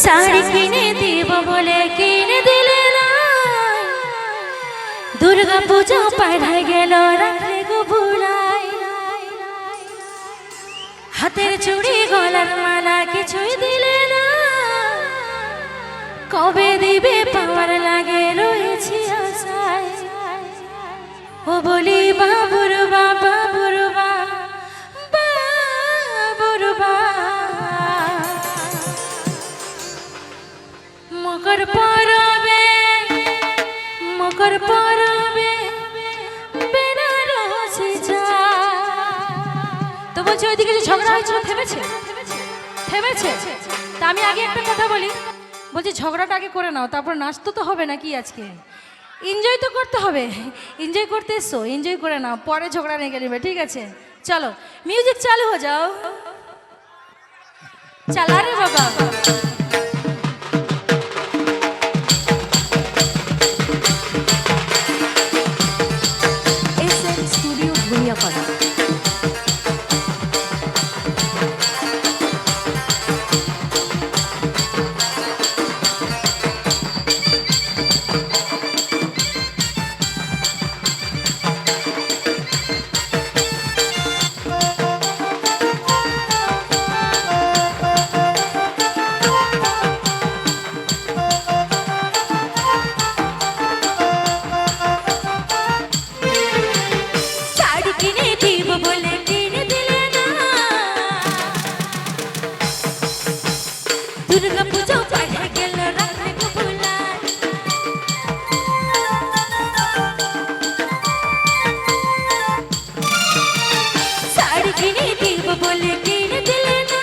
শাড়ি কিনে দিব বলে কিনে দিলে না, দুর্গা পুজো পাড়ায় গেল রাখলে গো ভুলাই, হাতের চুড়ি গলার মালা কিছুই দিলে না, কবে দিবে পাওয়ার লাগে রয়েছি আশায়। ও বলি বাবুর বাবা বুরবা বাবুরবা, মকর পরবে মকর পরবে বেনারসি যায়। তো বলছি ওইদিকে যে ঝগড়া হয়েছিল থেমেছে? থেমেছে? তা আমি আগে একটা কথা বলি, বলছি ঝগড়াটা আগে করে নাও, তারপর নাচতে তো হবে নাকি? আজকে এনজয় তো করতে হবে, এনজয় করতে এসো, এনজয় করে নাও, পরে ঝগড়া নিয়ে গেলিবে, ঠিক আছে? চলো মিউজিক চালু হয়ে যাও, চালা রে বাবা। স্টুডিও ভুইয়াপাড়া। দুর্গা পুজো পাড়ায় গেল রাখলে গো ভুলাই, শাড়ি কিনে দিব বলে কিনে দিলে না,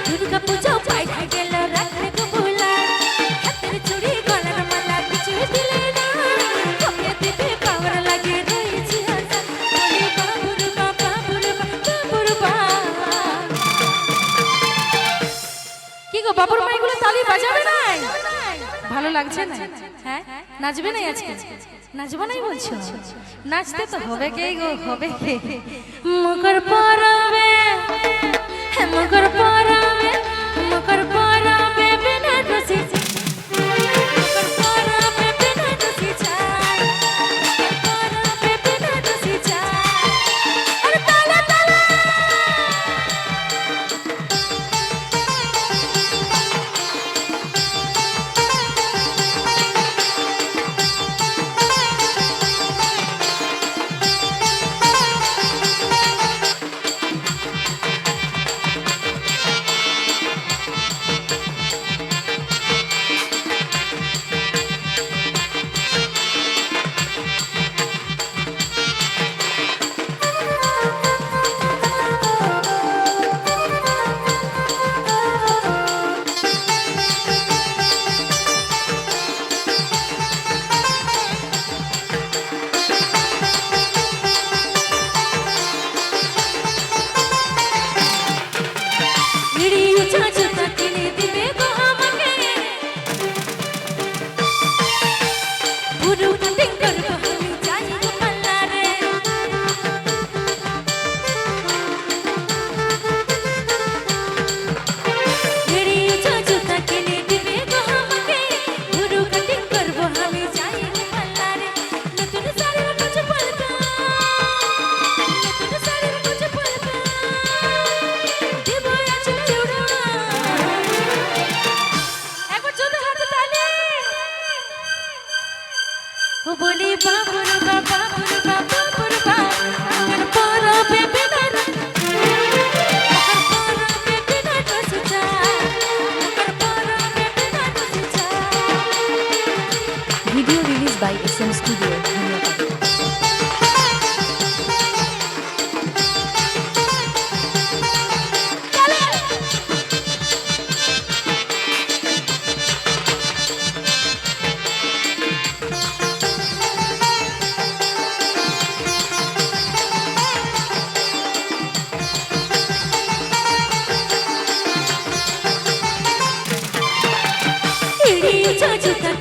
দুর্গা পুজো পাড়ায় গেল রাখলে গো ভুলাই, হাতের চুড়ি গলার মালা কিছুই দিলে না, কবে দিবে পাওয়ার লাগে রয়েছি আশা। বলি বাবুর বাবা বাবুর বাবা। কি গো বাবুর মাইগুলো তালি বাজাবে না? ভালো লাগছে না? হ্যাঁ নাচবে না আজকে? নাচবো নাই বলছো? নাচতে তো হবে কে গো, হবে কে? মকর পরবে মকর পরবে মকর পরবে বেনারসি, মকর পরবে বেনারসি চাই, মকর পরবে বেনারসি চাই। আরে তালা তালা বলি বাবুর বাবা বুরবা বুরবা, মকর পরবে বেনারসি চাই, মকর পরবে বেনারসি চাই। Video release by SM studio Bhuiyapara. জুতা